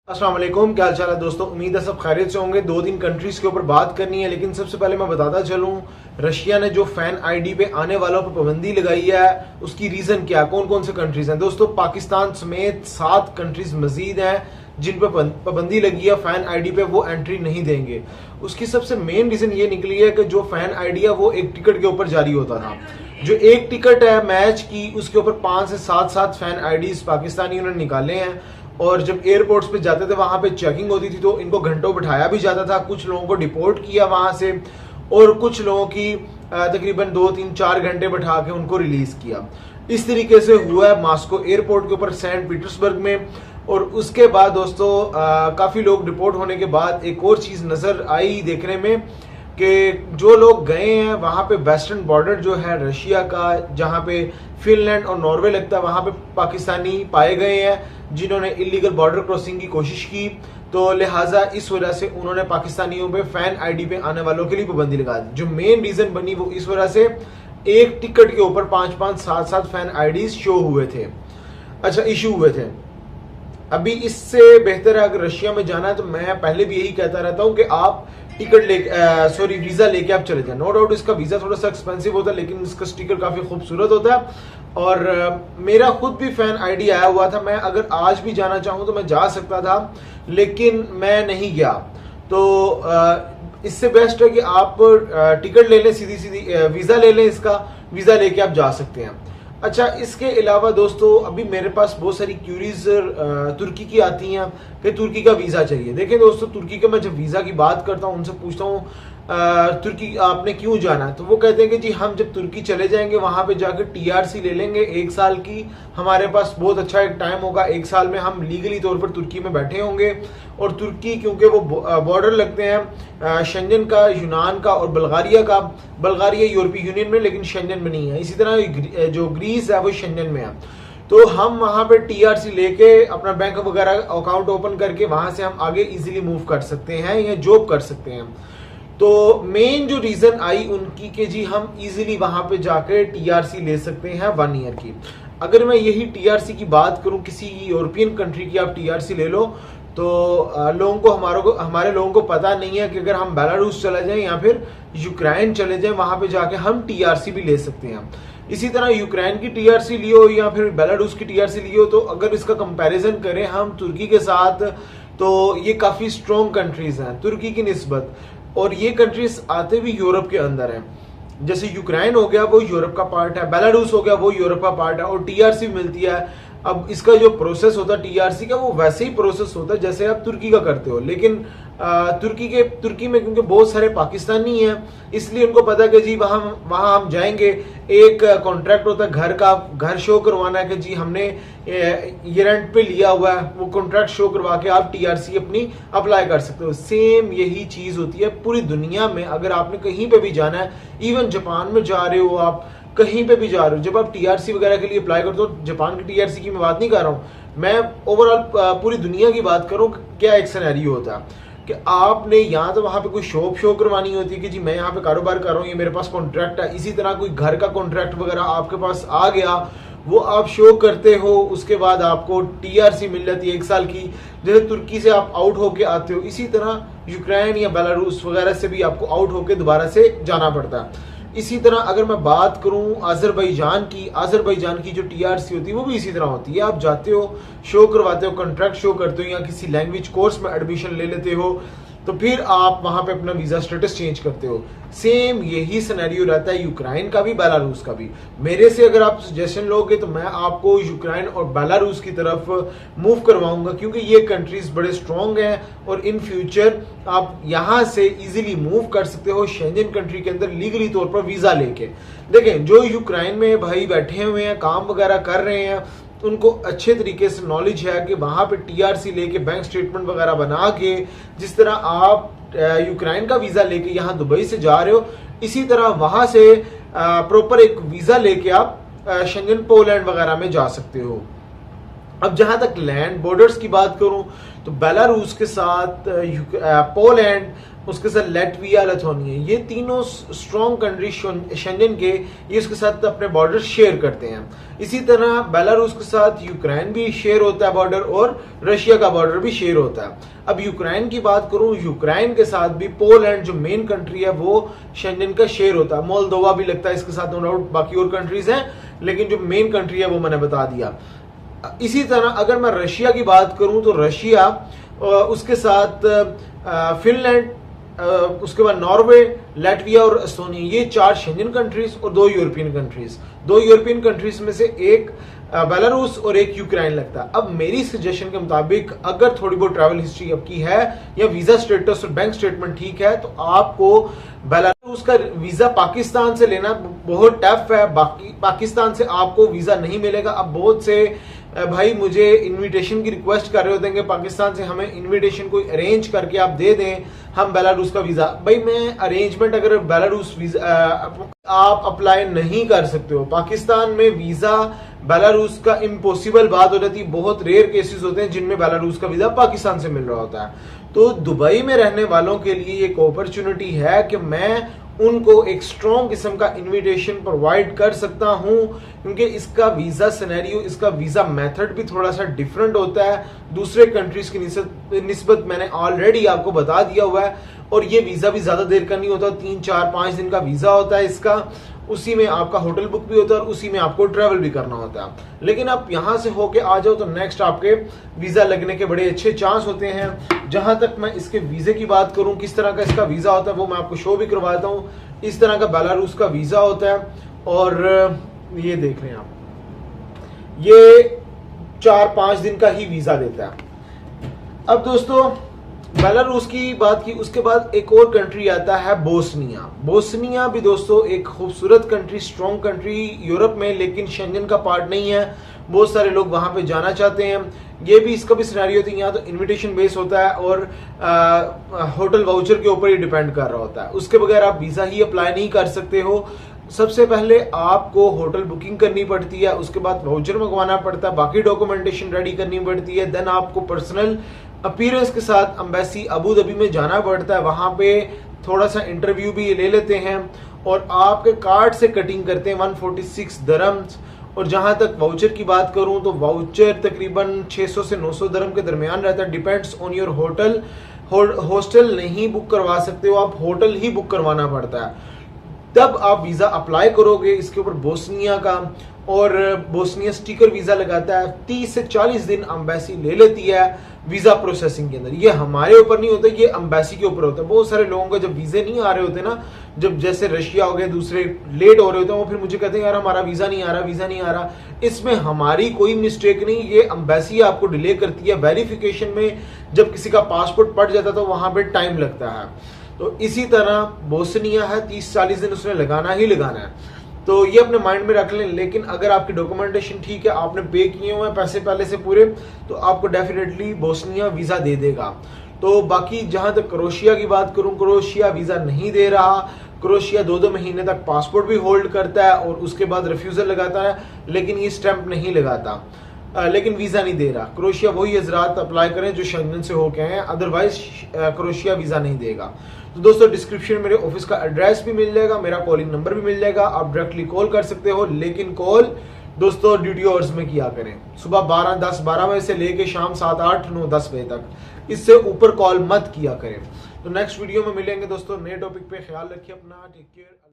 अस्सलाम वालेकुम, क्या हाल चाल है दोस्तों। उम्मीद है सब खैरियत से होंगे। 2-3 कंट्रीज के ऊपर बात करनी है, लेकिन सबसे पहले मैं बताता चलूं, रशिया ने जो फैन आईडी पे आने वालों पर पाबंदी लगाई है उसकी रीजन क्या, कौन कौन से कंट्रीज हैं। दोस्तों, पाकिस्तान समेत 7 कंट्रीज मजीद हैं जिन पर पाबंदी लगी है फैन आईडी पे, वो एंट्री नहीं देंगे। उसकी सबसे मेन रीजन ये निकली है कि जो फैन आईडी है वो एक टिकट के ऊपर जारी होता था। जो एक टिकट है मैच की, उसके ऊपर 5 से 7 फैन आईडीज पाकिस्तानियों ने निकाले हैं, और जब एयरपोर्ट्स पे जाते थे वहां पे चेकिंग होती थी तो इनको घंटों बिठाया भी जाता था। कुछ लोगों को डिपोर्ट किया वहां से, और कुछ लोगों की तकरीबन 2-3-4 घंटे बिठा के उनको रिलीज किया। इस तरीके से हुआ है मॉस्को एयरपोर्ट के ऊपर सेंट पीटर्सबर्ग में। और उसके बाद दोस्तों काफी लोग डिपोर्ट होने के बाद एक और चीज नजर आई देखने में कि जो लोग गए हैं वहां पे वेस्टर्न बॉर्डर जो है रशिया का, जहां पे फिनलैंड और नॉर्वे लगता है, वहां पे पाकिस्तानी पाए गए हैं जिन्होंने इलीगल बॉर्डर क्रॉसिंग की कोशिश की। तो लिहाजा इस वजह से उन्होंने पाकिस्तानियों पे फैन आईडी पे आने वालों के लिए पाबंदी लगा दी। जो मेन रीजन बनी वो इस वजह से एक टिकट के ऊपर 5-5, 7-7 फैन आईडीज शो हुए थे, अच्छा इशू हुए थे। अभी इससे बेहतर है अगर रशिया में जाना है तो मैं पहले भी यही कहता रहता हूं कि आप टिकट ले वीजा लेके आप चले जाए। नो डाउट इसका वीजा थोड़ा सा एक्सपेंसिव होता है, लेकिन इसका स्टिकर काफी खूबसूरत होता है। और मेरा खुद भी फैन आईडी आया हुआ था। मैं अगर आज भी जाना चाहूं तो मैं जा सकता था, लेकिन मैं नहीं गया। तो इससे बेस्ट है कि आप टिकट ले लें, सीधी सीधी वीजा ले लें, इसका वीजा लेके आप जा सकते हैं। अच्छा, इसके अलावा दोस्तों अभी मेरे पास बहुत सारी क्यूरीज तुर्की की आती हैं कि तुर्की का वीजा चाहिए। देखिए दोस्तों, तुर्की का मैं जब वीजा की बात करता हूँ, उनसे पूछता हूँ तुर्की आपने क्यों जाना है, तो वो कहते हैं कि जी हम जब तुर्की चले जाएंगे वहां पे जाकर टीआरसी ले लेंगे 1 साल की। हमारे पास बहुत अच्छा एक टाइम होगा, 1 साल में हम लीगली तौर पर तुर्की में बैठे होंगे। और तुर्की क्योंकि वो बॉर्डर लगते हैं शेंजन का, यूनान का और बल्गारिया का। बल्गारिया यूरोपीय यूनियन में लेकिन शेंजन में नहीं है। इसी तरह जो ग्रीस है वो शेंजन में है। तो हम वहां पे टीआरसी लेके अपना बैंक वगैरह अकाउंट ओपन करके वहां से हम आगे इजीली मूव कर सकते हैं या जॉब कर सकते हैं। तो मेन जो रीजन आई उनकी कि जी हम इजीली वहां पे जाकर टीआरसी ले सकते हैं 1 ईयर की। अगर मैं यही टीआरसी की बात करूं, किसी यूरोपियन कंट्री की आप टीआरसी ले लो, तो हमारे लोगों को पता नहीं है कि अगर हम बेलारूस चले जाएं या फिर यूक्रेन चले जाएं, वहां पे जाके हम टीआरसी भी ले सकते हैं। इसी तरह यूक्रेन की टीआरसी लियो या फिर बेलारूस की टीआरसी लियो, तो अगर इसका कंपैरिजन करें हम तुर्की के साथ, तो ये काफी स्ट्रॉन्ग कंट्रीज हैं तुर्की की निस्बत। और ये कंट्रीज आते भी यूरोप के अंदर हैं। जैसे यूक्रेन हो गया वो यूरोप का पार्ट है, बेलारूस हो गया वो यूरोप का पार्ट है, और टीआरसी मिलती है। अब इसका जो प्रोसेस होता है टीआरसी का, वो वैसे ही प्रोसेस होता है जैसे आप तुर्की का करते हो। लेकिन तुर्की में क्योंकि बहुत सारे पाकिस्तानी हैं, इसलिए उनको पता है कि जी वहां हम जाएंगे। एक कॉन्ट्रैक्ट होता है घर का, घर शो करवाना है कि जी हमने ये रेंट पे लिया हुआ है, वो कॉन्ट्रैक्ट शो करवा के आप टीआरसी अपनी अप्लाई कर सकते हो। सेम यही चीज होती है पूरी दुनिया में। अगर आपने कहीं पे भी जाना है, इवन जापान में जा रहे हो, आप कहीं पे भी जा रहे हो, जब आप टीआरसी वगैरह के लिए अप्लाई करते हो, जापान की टीआरसी की मैं बात नहीं कर रहा हूँ, मैं ओवरऑल पूरी दुनिया की बात करूँ, क्या एक सिनेरियो होता है कि आपने यहाँ तो वहां पे कोई शॉप शो करवानी होती है कि जी मैं यहाँ पे कारोबार कर रहा हूँ, ये मेरे पास कॉन्ट्रैक्ट है। इसी तरह कोई घर का कॉन्ट्रैक्ट वगैरह आपके पास आ गया, वो आप शो करते हो, उसके बाद आपको टीआरसी मिल जाती है 1 साल की। जैसे तुर्की से आप आउट होके आते हो, इसी तरह यूक्रेन या बेलारूस वगैरह से भी आपको आउट होके दोबारा से जाना पड़ता है। इसी तरह अगर मैं बात करूं आज़रबाईजान की जो टीआरसी होती है वो भी इसी तरह होती है। आप जाते हो, शो करवाते हो, कॉन्ट्रैक्ट शो करते हो, या किसी लैंग्वेज कोर्स में एडमिशन ले लेते हो, तो फिर आप वहां पे अपना वीजा स्टेटस चेंज करते हो। सेम यही सिनेरियो रहता है यूक्रेन का भी, बेलारूस का भी। मेरे से अगर आप सजेशन लोगे तो मैं आपको यूक्रेन और बेलारूस की तरफ मूव करवाऊंगा, क्योंकि ये कंट्रीज बड़े स्ट्रांग हैं और इन फ्यूचर आप यहां से इजीली मूव कर सकते हो शेंजन कंट्री के अंदर लीगली तौर पर वीजा लेके। देखें, जो यूक्रेन में भाई बैठे हुए हैं, काम वगैरह कर रहे हैं, उनको अच्छे तरीके से नॉलेज है कि वहां पे टीआरसी लेके बैंक स्टेटमेंट वगैरह बना के, जिस तरह आप यूक्रेन का वीजा लेके यहाँ दुबई से जा रहे हो, इसी तरह वहां से प्रॉपर एक वीजा लेके आप शेंजन पोलैंड वगैरह में जा सकते हो। अब जहां तक लैंड बॉर्डर्स की बात करूं तो बेलारूस के साथ पोलैंड उसके साथ लैटविया, लिथुआनिया, ये तीनों स्ट्रॉन्ग कंट्री शेंजन के, ये उसके साथ अपने बॉर्डर शेयर करते हैं। इसी तरह बेलारूस के साथ यूक्रेन भी शेयर होता है बॉर्डर, और रशिया का बॉर्डर भी शेयर होता है। अब यूक्रेन की बात करूं, यूक्रेन के साथ भी पोलैंड जो मेन कंट्री है वो शेंजन का शेयर होता है। मोल्दोवा भी लगता है इसके साथ, नो डाउट बाकी और कंट्रीज हैं, लेकिन जो मेन कंट्री है वो मैंने बता दिया। इसी तरह अगर मैं रशिया की बात करूं तो रशिया, उसके साथ फिनलैंड, उसके बाद नॉर्वे, लैटविया और एस्टोनिया, ये 4 शेंजन कंट्रीज और 2 यूरोपियन कंट्रीज। 2 यूरोपियन कंट्रीज में से एक बेलारूस और एक यूक्रेन लगता है। अब मेरी सजेशन के मुताबिक अगर थोड़ी बहुत ट्रैवल हिस्ट्री आपकी है या वीजा स्टेटस और बैंक स्टेटमेंट ठीक है, तो आपको बेलारूस का वीजा पाकिस्तान से लेना बहुत टफ है। बाकी पाकिस्तान से आपको वीजा नहीं मिलेगा। अब बहुत से भाई मुझे इनविटेशन की रिक्वेस्ट कर रहे होते हैं कि पाकिस्तान से हमें इनविटेशन कोई अरेंज करके आप दे दें, हम बेलारूस का वीजा। भाई मैं अरेंजमेंट, अगर बेलारूस वीजा आप अप्लाई नहीं कर सकते हो, पाकिस्तान में वीजा बेलारूस का इम्पॉसिबल बात हो जाती है। बहुत रेयर केसेस होते हैं जिनमें बेलारूस का वीजा पाकिस्तान से मिल रहा होता है। तो दुबई में रहने वालों के लिए एक अपॉर्चुनिटी है कि मैं उनको एक स्ट्रॉन्ग किस्म का इनविटेशन प्रोवाइड कर सकता हूं, क्योंकि इसका वीजा सिनेरियो, इसका वीजा मेथड भी थोड़ा सा डिफरेंट होता है दूसरे कंट्रीज की निस्बत। मैंने ऑलरेडी आपको बता दिया हुआ है। और ये वीजा भी ज्यादा देर का नहीं होता, 3, 4, 5 दिन का वीजा होता है इसका। उसी में आपका होटल बुक भी होता है और उसी में आपको ट्रैवल भी करना होता है। लेकिन आप यहां से होके आ जाओ तो नेक्स्ट आपके वीजा लगने के बड़े अच्छे चांस होते हैं। जहां तक मैं इसके वीजे की बात करूं, किस तरह का इसका वीजा होता है वो मैं आपको शो भी करवाता हूं। इस तरह का बेलारूस का वीजा होता है और ये देख रहे हैं आप, ये 4-5 दिन का ही वीजा देता है। अब दोस्तों बेलारूस की बात की, उसके बाद एक और कंट्री आता है बोस्निया। बोस्निया भी दोस्तों एक खूबसूरत कंट्री, स्ट्रॉन्ग कंट्री यूरोप में, लेकिन शेंजन का पार्ट नहीं है। बहुत सारे लोग वहां पे जाना चाहते हैं। ये भी इसका भी सिनेरियो होती है, यहाँ तो इनविटेशन बेस होता है और होटल वाउचर के ऊपर ही डिपेंड कर रहा होता है। उसके बगैर आप वीजा ही अप्लाई नहीं कर सकते हो। सबसे पहले आपको होटल बुकिंग करनी पड़ती है, उसके बाद वाउचर मंगवाना पड़ता है, बाकी डॉक्यूमेंटेशन रेडी करनी पड़ती है। देन आपको पर्सनल अपीयरेंस के साथ एम्बेसी अबू धाबी में जाना पड़ता है। वहां पे थोड़ा सा इंटरव्यू भी ले लेते हैं और आपके कार्ड से कटिंग करते हैं 146 दरम्स। और जहां तक वाउचर की बात करूं तो वाउचर तकरीबन 600 से 900 दरम के दरमियान रहता है, depends on your hotel. Hostel नहीं बुक करवा सकते हो आप, होटल ही बुक करवाना पड़ता है। तब आप वीजा अप्लाई करोगे इसके ऊपर बोस्निया का, और बोस्निया स्टिकर वीजा लगाता है। 30 से 40 दिन एम्बेसी ले लेती है वीजा प्रोसेसिंग के अंदर। ये हमारे ऊपर नहीं होता, ये एम्बेसी के ऊपर होता है। बहुत सारे लोगों को जब वीजे नहीं आ रहे होते ना, जब जैसे रशिया हो गए, दूसरे लेट हो रहे होते हैं, वो फिर मुझे कहते हैं यार हमारा वीजा नहीं आ रहा, वीजा नहीं आ रहा। इसमें हमारी कोई मिस्टेक नहीं, ये एम्बेसी आपको डिले करती है। वेरिफिकेशन में जब किसी का पासपोर्ट पड़ जाता है तो वहां पे टाइम लगता है। तो इसी तरह बोस्निया है, 30-40 दिन उसने लगाना ही लगाना है। तो ये अपने माइंड में रख लें। लेकिन अगर आपकी डॉक्यूमेंटेशन ठीक है, आपने पे किए हुए हैं पैसे पहले से पूरे, तो आपको डेफिनेटली बोस्निया वीजा दे देगा। तो बाकी जहां तक क्रोएशिया की बात करूं, क्रोएशिया वीजा नहीं दे रहा। क्रोएशिया 2-2 महीने तक पासपोर्ट भी होल्ड करता है और उसके बाद रिफ्यूजल लगाता है, लेकिन ये स्टैंप नहीं लगाता, लेकिन वीजा नहीं दे रहा। क्रोएशिया वही हजरात अप्लाई करें जो शेंजन से होके आए हैं, अदरवाइज क्रोएशिया वीजा नहीं देगा। तो दोस्तों डिस्क्रिप्शन में मेरे ऑफिस का एड्रेस भी मिल जाएगा, मेरा कॉलिंग नंबर भी मिल जाएगा, आप डायरेक्टली कॉल कर सकते हो। लेकिन कॉल दोस्तों ड्यूटी आवर्स में किया करें, सुबह 12 बजे से लेके शाम 7, 8, 9, 10 बजे तक। इससे ऊपर कॉल मत किया करें। तो नेक्स्ट वीडियो में मिलेंगे दोस्तों नए टॉपिक पे। ख्याल रखिए अपना, टेक केयर।